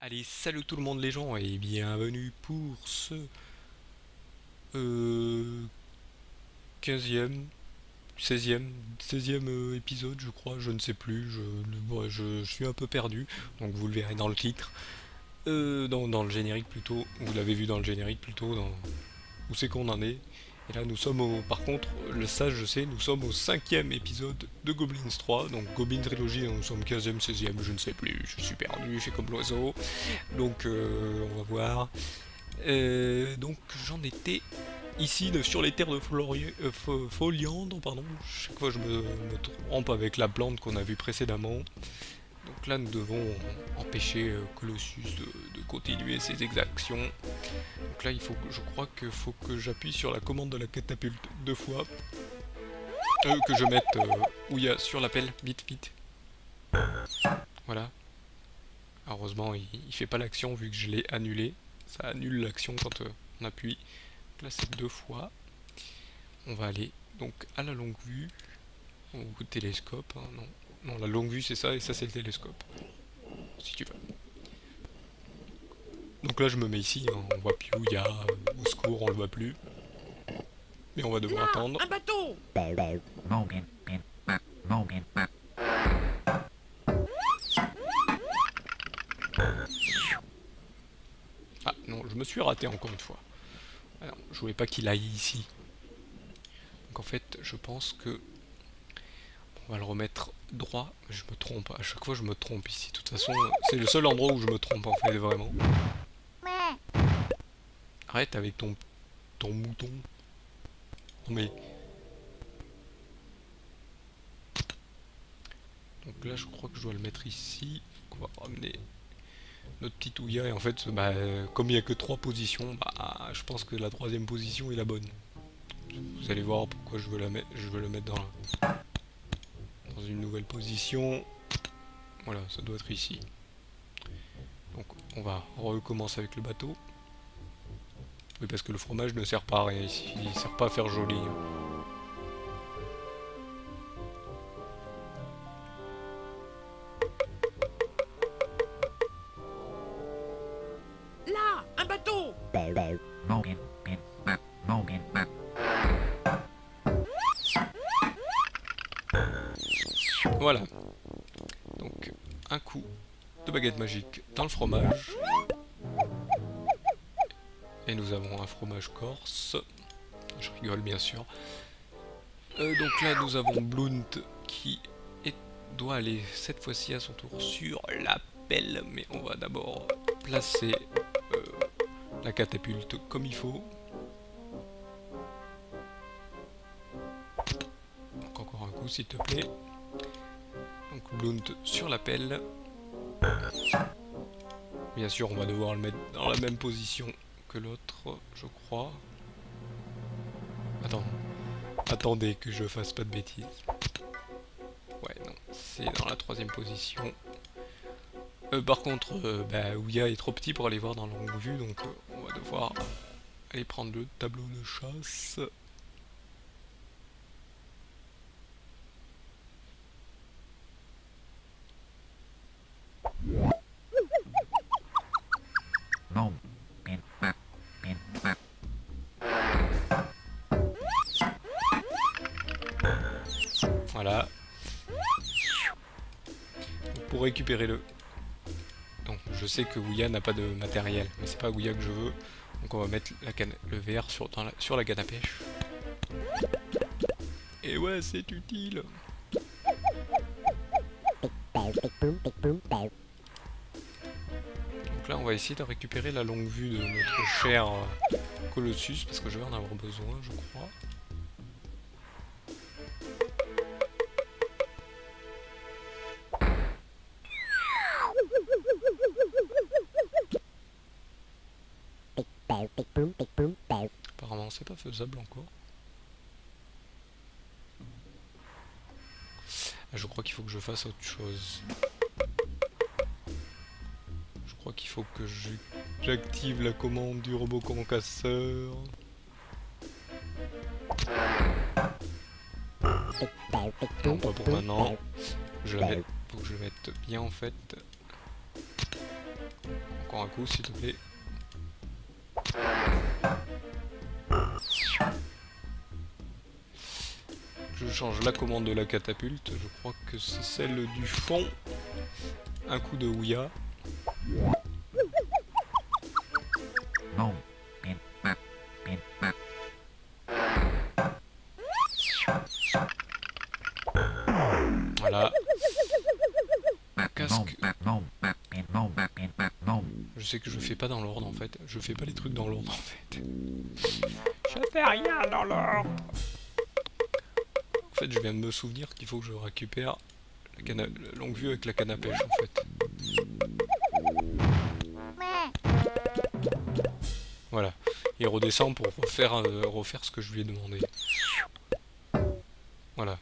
Allez, salut tout le monde les gens et bienvenue pour ce euh, 15e, 16e, 16e épisode je crois, je ne sais plus, ouais, je suis un peu perdu, donc vous le verrez dans le titre, dans le générique plutôt, vous l'avez vu dans le générique plutôt, où c'est qu'on en est. Et là nous sommes par contre, ça je sais, nous sommes au 5e épisode de Goblins 3, donc Goblin Trilogy, nous sommes 15e, 16e, je ne sais plus, je suis perdu, je fais comme l'oiseau, donc on va voir. Donc j'en étais ici sur les terres de Foliandre, pardon. Chaque fois je me trompe avec la plante qu'on a vue précédemment. Donc là nous devons empêcher Colossus de continuer ses exactions. Donc là je crois qu'il faut que j'appuie sur la commande de la catapulte deux fois. Que je mette Ouya sur l'appel, vite vite. Voilà. Heureusement il fait pas l'action vu que je l'ai annulé. Ça annule l'action quand on appuie. Donc là c'est deux fois. On va aller donc à la longue vue, ou télescope, hein, non. Non, la longue vue c'est ça, et ça c'est le télescope, si tu veux. Donc là je me mets ici, hein, on voit plus où il y a, au secours on le voit plus. Mais on va devoir Là, attendre. un bateau. Ah non, je me suis raté encore une fois. Alors, je voulais pas qu'il aille ici. Donc en fait, je pense que on va le remettre droit. Je me trompe, à chaque fois je me trompe ici. De toute façon, c'est le seul endroit où je me trompe en fait, vraiment. Arrête avec ton mouton. Non mais... Donc là je crois que je dois le mettre ici. Donc on va ramener notre petit Ouya, et en fait bah, comme il n'y a que trois positions, bah, je pense que la troisième position est la bonne. Vous allez voir pourquoi je veux le mettre dans une nouvelle position. Voilà, ça doit être ici. Donc on va recommencer avec le bateau. Oui, parce que le fromage ne sert pas à rien ici, il sert pas à faire joli, hein. Là, un bateau. Voilà, donc un coup de baguette magique dans le fromage. Et nous avons un fromage corse. Je rigole bien sûr. Donc là nous avons Blunt qui doit aller cette fois-ci à son tour sur la pelle. Mais on va d'abord placer la catapulte comme il faut. Donc encore un coup s'il te plaît. Donc Blunt sur la pelle. Bien sûr on va devoir le mettre dans la même position que l'autre, je crois. Attendez que je fasse pas de bêtises. Ouais, non, c'est dans la troisième position. Par contre, bah, Ouya est trop petit pour aller voir dans la longue vue, donc on va devoir aller prendre le tableau de chasse. Voilà. Donc, pour récupérer le... Donc je sais que Ouya n'a pas de matériel, mais c'est pas Ouya que je veux. Donc on va mettre le verre sur la canne à pêche. Et ouais, c'est utile. Donc là on va essayer de récupérer la longue vue de notre cher Colossus, parce que je vais en avoir besoin, je crois. Apparemment c'est pas faisable encore. Ah, je crois qu'il faut que je fasse autre chose. Je crois qu'il faut que j'active la commande du robot concasseur. Non, pas pour maintenant. Faut que je le mette bien en fait. Encore un coup, s'il te plaît. Je change la commande de la catapulte. Je crois que c'est celle du fond. Un coup de Ouya. Voilà. Casque. Je sais que je fais pas dans l'ordre en fait. Je fais pas les trucs dans l'ordre en fait. Je fais rien dans l'ordre. En fait, je viens de me souvenir qu'il faut que je récupère la longue vue avec la canne à pêche en fait. Voilà. Il redescend pour refaire ce que je lui ai demandé. Voilà.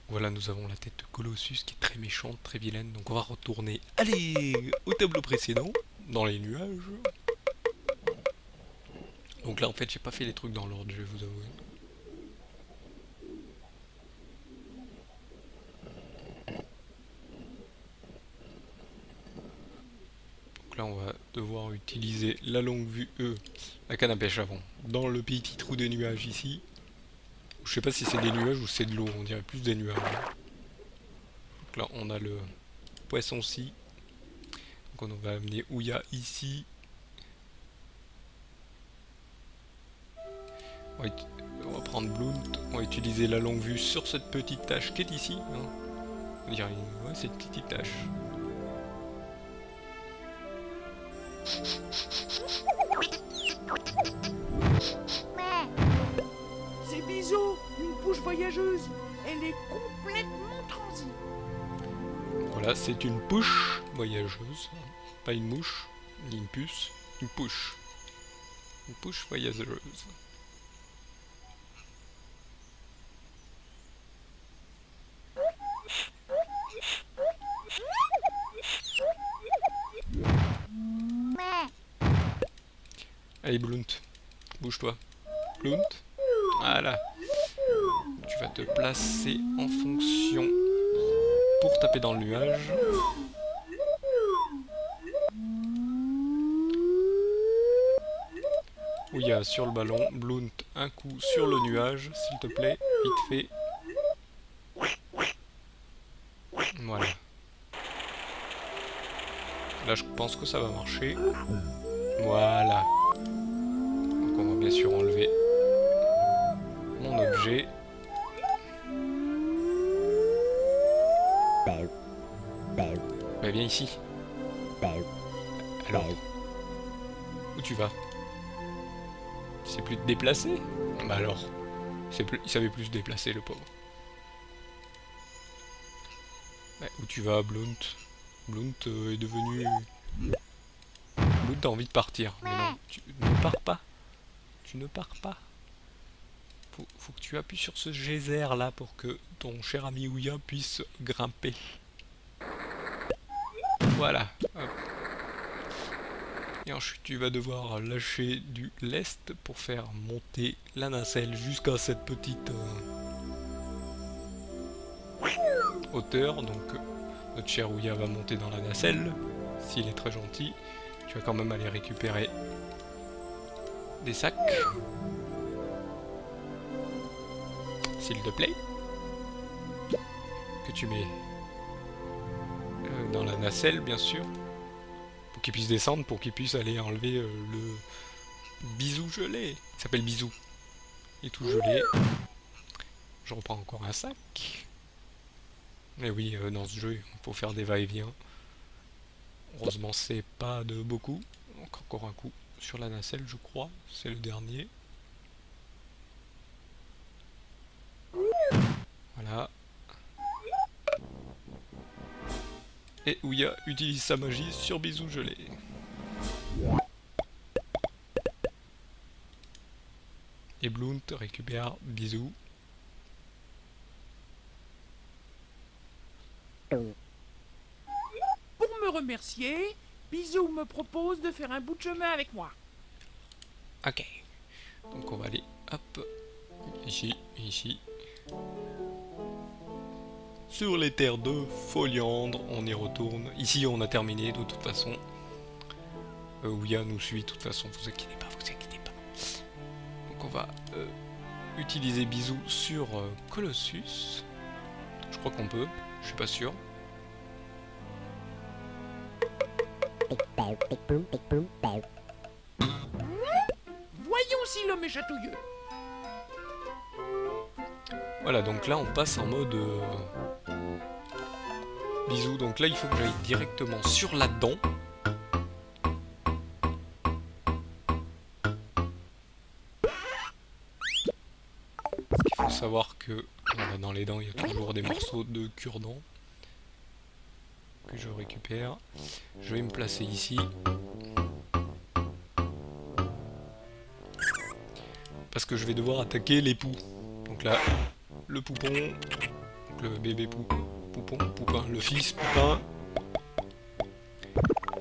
Voilà, nous avons la tête de Colossus qui est très méchante, très vilaine. Donc on va retourner, allez, au tableau précédent, dans les nuages. Donc là, en fait, j'ai pas fait les trucs dans l'ordre, je vais vous avouer. Donc là, on va devoir utiliser la longue vue, la canne à pêche avant, dans le petit trou de nuages ici. Je sais pas si c'est des nuages ou c'est de l'eau, on dirait plus des nuages. Donc là, on a le poisson-ci. Donc on va amener Ouya ici. On va prendre Blount, on va utiliser la longue vue sur cette petite tache qui est ici. Hein. On va dire, ouais, c'est une petite tache. C'est Bisou, une bouche voyageuse. Elle est complètement transie. Voilà, c'est une pouche voyageuse. Pas une mouche, ni une puce, une pouche. Une pouche voyageuse. Allez Blount, bouge-toi. Blount, voilà. Tu vas te placer en fonction pour taper dans le nuage. Ouya sur le ballon, Blount un coup sur le nuage, s'il te plaît, vite fait. Voilà. Là je pense que ça va marcher. Voilà. Donc on va bien sûr enlever mon objet. Bah viens ici. Alors, où tu vas? Il sait plus te déplacer? Bah alors, il savait plus se déplacer le pauvre. Bah, où tu vas Blount? Blount est devenu... Blount a envie de partir. Mais non, tu ne pars pas. Tu ne pars pas. Faut que tu appuies sur ce geyser là pour que ton cher ami Ouya puisse grimper. Voilà. Hop. Et ensuite tu vas devoir lâcher du lest pour faire monter la nacelle jusqu'à cette petite hauteur. Donc notre cher Ouya va monter dans la nacelle. S'il est très gentil, tu vas quand même aller récupérer des sacs. S'il te plaît. Que tu mets dans la nacelle bien sûr. Pour qu'il puisse descendre, pour qu'il puisse aller enlever le bisou gelé. Il s'appelle Bisou. Il est tout gelé. Je reprends encore un sac. Et oui, dans ce jeu, il faut faire des va-et-vient. Heureusement, c'est pas de beaucoup. Donc encore un coup sur la nacelle, je crois. C'est le dernier. Voilà. Et Ouya utilise sa magie sur Bisou gelé. Et Blount récupère Bisou. Pour me remercier, Bisou me propose de faire un bout de chemin avec moi. Ok. Donc on va aller, hop, ici, ici. sur les terres de Foliandre. On y retourne. Ici, on a terminé de toute façon. Ouya nous suit de toute façon, vous inquiétez pas, vous inquiétez pas. Donc on va utiliser bisous sur Colossus. Je crois qu'on peut, je suis pas sûr. Voyons si l'homme est chatouilleux. Voilà, donc là on passe en mode bisous. Donc là il faut que j'aille directement sur la dent. Il faut savoir que voilà, dans les dents il y a toujours des morceaux de cure-dent que je récupère. Je vais me placer ici. Parce que je vais devoir attaquer les poux. Donc là, le poupon, donc le bébé poupin, le fils poupin,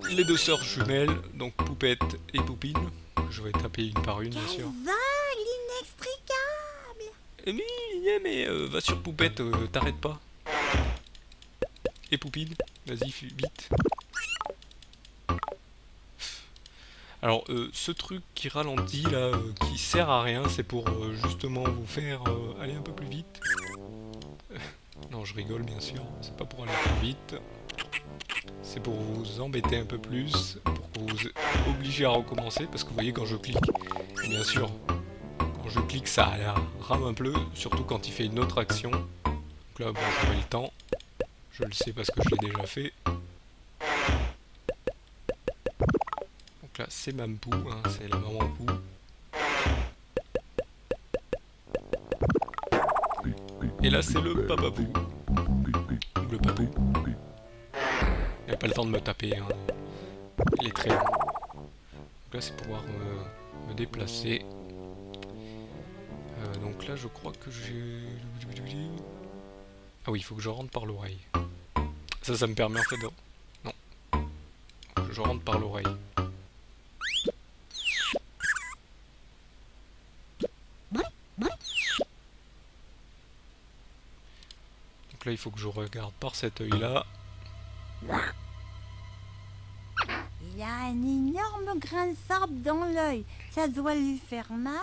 les deux sœurs jumelles, donc Poupette et Poupine. Je vais taper une par une, bien sûr. Vol inextricable. Mais va sur Poupette, t'arrêtes pas. Et Poupine, vas-y, vite. Alors, ce truc qui ralentit là, qui sert à rien, c'est pour justement vous faire aller un peu plus vite. Non, je rigole bien sûr, c'est pas pour aller plus vite. C'est pour vous embêter un peu plus, pour que vous obligez à recommencer, parce que vous voyez quand je clique, bien sûr, quand je clique ça rame un peu, surtout quand il fait une autre action. Donc là, bon, j'aurai le temps, je le sais parce que je l'ai déjà fait. Donc là, c'est Mampou, hein, c'est la maman Pou. Et là, c'est le papa Pou. Le papou. Il n'a pas le temps de me taper, hein. Il est très long. Donc là, c'est pouvoir me déplacer. Donc là, je crois que j'ai... Ah oui, il faut que je rentre par l'oreille. Ça me permet en fait de... Non. Je rentre par l'oreille. Donc là, il faut que je regarde par cet œil-là. Il a un énorme grain de sable dans l'œil. Ça doit lui faire mal.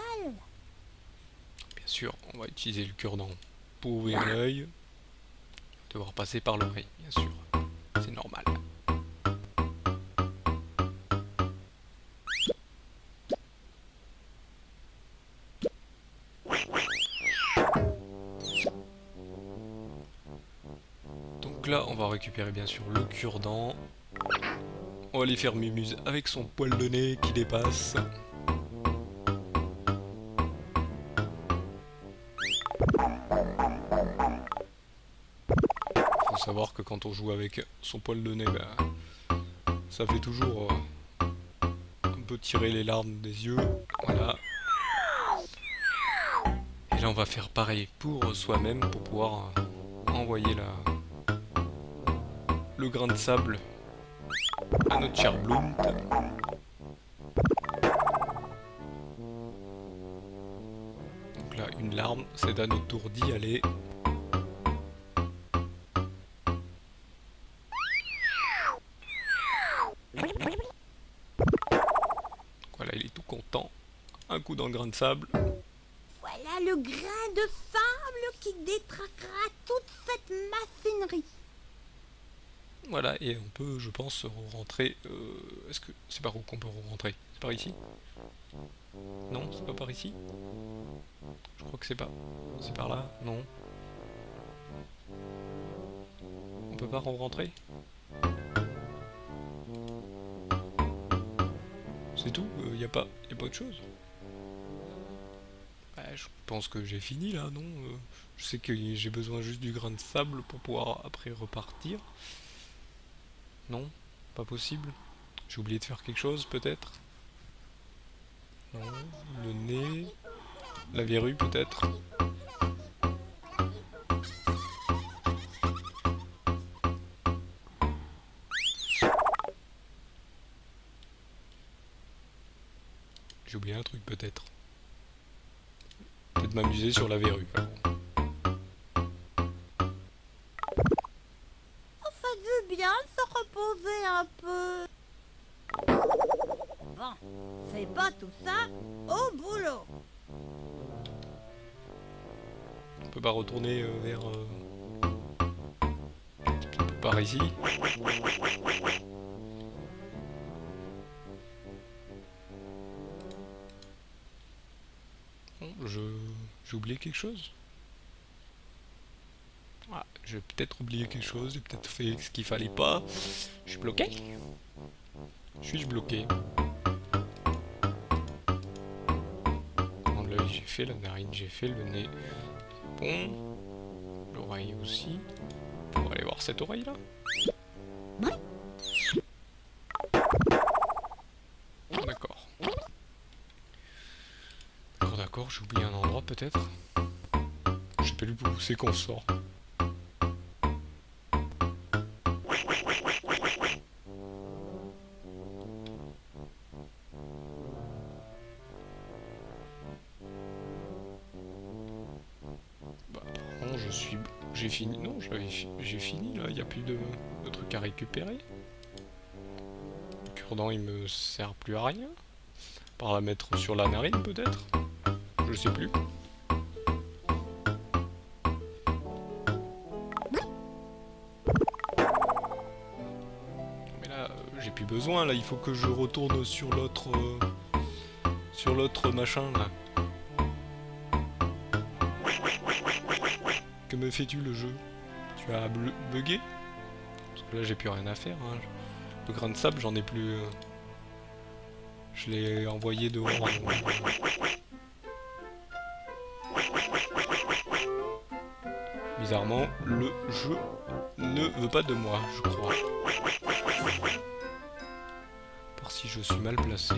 Bien sûr, on va utiliser le cure-dent pour ouvrir l'œil. On va devoir passer par l'oreille, bien sûr. C'est normal. Donc là, on va récupérer bien sûr le cure-dent. On va aller faire Mumuse avec son poil de nez qui dépasse. Faut savoir que quand on joue avec son poil de nez, bah, ça fait toujours un peu tirer les larmes des yeux. Voilà. Et là, on va faire pareil pour soi-même pour pouvoir envoyer le grain de sable à notre cher Blount. Donc là, une larme, c'est à notre tour d'y aller. Voilà, il est tout content. Un coup dans le grain de sable. Voilà le grain de sable qui détraquera toute cette machinerie. Voilà, et on peut, je pense, rentrer. Est-ce que c'est par où qu'on peut rentrer? C'est par ici? Non, c'est pas par ici? Je crois que c'est pas. C'est par là? Non. On peut pas rentrer? C'est tout? Y a pas autre chose? Bah, je pense que j'ai fini là, non? Je sais que j'ai besoin juste du grain de sable pour pouvoir après repartir. Non, pas possible. J'ai oublié de faire quelque chose peut-être. Non, le nez, la verrue peut-être. J'ai oublié un truc peut-être. Peut-être m'amuser sur la verrue. reposer un peu. Bon, fais pas tout ça au boulot. On peut pas retourner vers... par ici. Bon, j'ai oublié quelque chose. Ah, j'ai peut-être oublié quelque chose, j'ai peut-être fait ce qu'il fallait pas. Je suis bloqué. Suis-je bloqué? Dans l'œil j'ai fait, la narine j'ai fait, le nez bon. L'oreille aussi. On va aller voir cette oreille là. D'accord. D'accord, j'ai oublié un endroit peut-être. Je sais plus où c'est qu'on sort. Bah, non, j'ai fini. Non, j'ai fini là, il n'y a plus de trucs à récupérer. Le cure-dent il me sert plus à rien. Par la mettre sur la narine peut-être. Je sais plus. Mais là, j'ai plus besoin là, il faut que je retourne sur l'autre machin là. Que me fais-tu le jeu? Tu as bugué? Parce que là j'ai plus rien à faire. Hein. Le grain de sable j'en ai plus. Je l'ai envoyé dehors. Bizarrement, le jeu ne veut pas de moi, je crois. Par si je suis mal placé.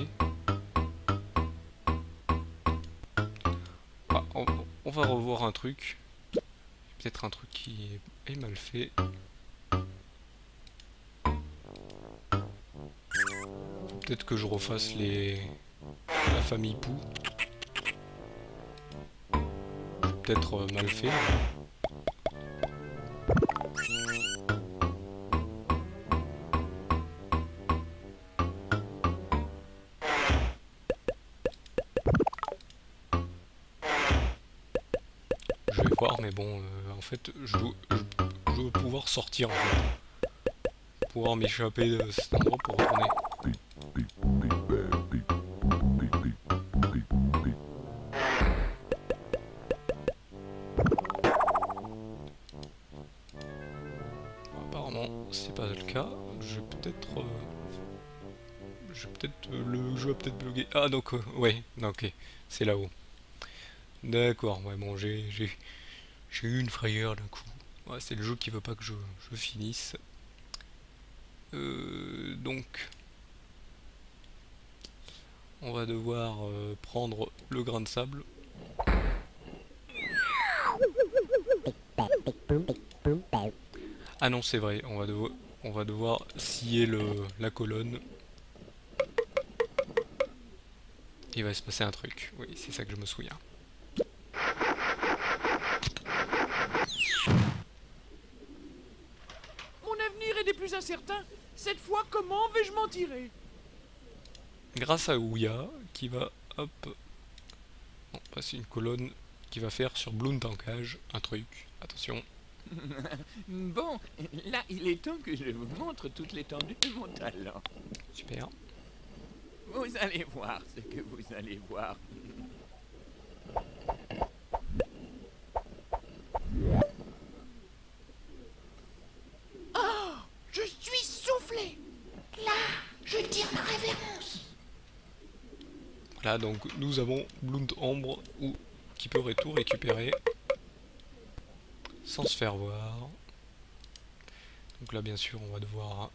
Ah, on va revoir un truc. Peut-être un truc qui est mal fait. Peut-être que je refasse la famille Pou. Peut-être mal fait. Je vais voir, mais bon, en fait, je veux pouvoir sortir en fait. Pouvoir m'échapper de cet endroit pour retourner. Apparemment, c'est pas le cas. Je vais peut-être. Le jeu a peut-être bloqué. Ah, donc, ouais, ok, c'est là-haut. D'accord, ouais, bon, j'ai eu une frayeur d'un coup. Ouais, c'est le jeu qui veut pas que je finisse. Donc, on va devoir prendre le grain de sable. Ah non, c'est vrai, on va devoir scier la colonne. Il va se passer un truc. Oui, c'est ça que je me souviens. Mon avenir est des plus incertains. Cette fois, comment vais-je m'en tirer? Grâce à Ouya, qui va, hop, bon, passer une colonne qui va faire sur Bloom Tankage un truc. Attention. Bon, là, il est temps que je vous montre toute l'étendue de mon talent. Super. Vous allez voir ce que vous allez voir. Oh, je suis soufflé. Là, je tire ma révérence. Voilà, donc nous avons Bloom Ombre qui peut tout récupérer sans se faire voir. Donc là, bien sûr, on va devoir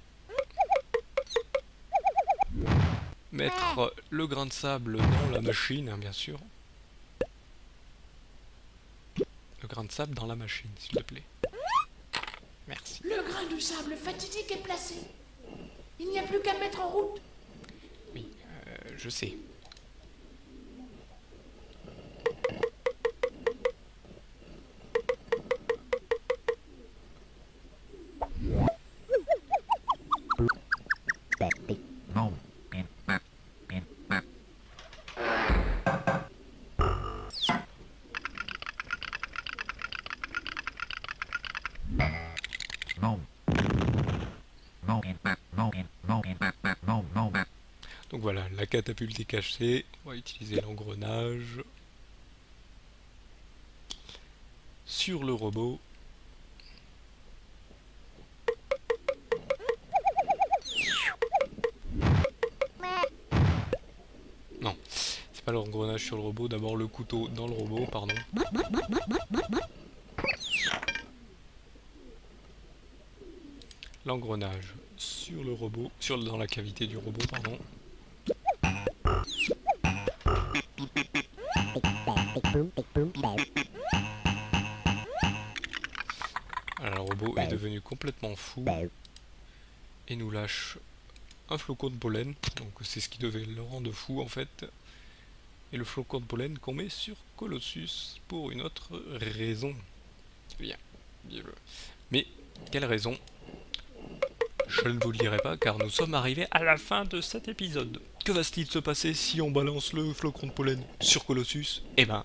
mettre le grain de sable dans la machine, hein, bien sûr. Le grain de sable dans la machine, s'il te plaît. Merci. Le grain de sable fatidique est placé. Il n'y a plus qu'à mettre en route. Oui, je sais. voilà, la catapulte est cachée. On va utiliser l'engrenage sur le robot. Non, c'est pas l'engrenage sur le robot, d'abord le couteau dans le robot, pardon. L'engrenage sur le robot, dans la cavité du robot, pardon. Alors, le robot est devenu complètement fou et nous lâche un flocon de pollen, donc c'est ce qui devait le rendre fou en fait. Et le flocon de pollen qu'on met sur Colossus pour une autre raison. Bien, dis-le. Mais quelle raison? Je ne vous le dirai pas car nous sommes arrivés à la fin de cet épisode. Que va-t-il se passer si on balance le flocon de pollen sur Colossus? Eh ben,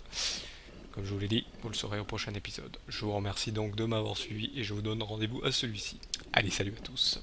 comme je vous l'ai dit, vous le saurez au prochain épisode. Je vous remercie donc de m'avoir suivi et je vous donne rendez-vous à celui-ci. Allez, salut à tous.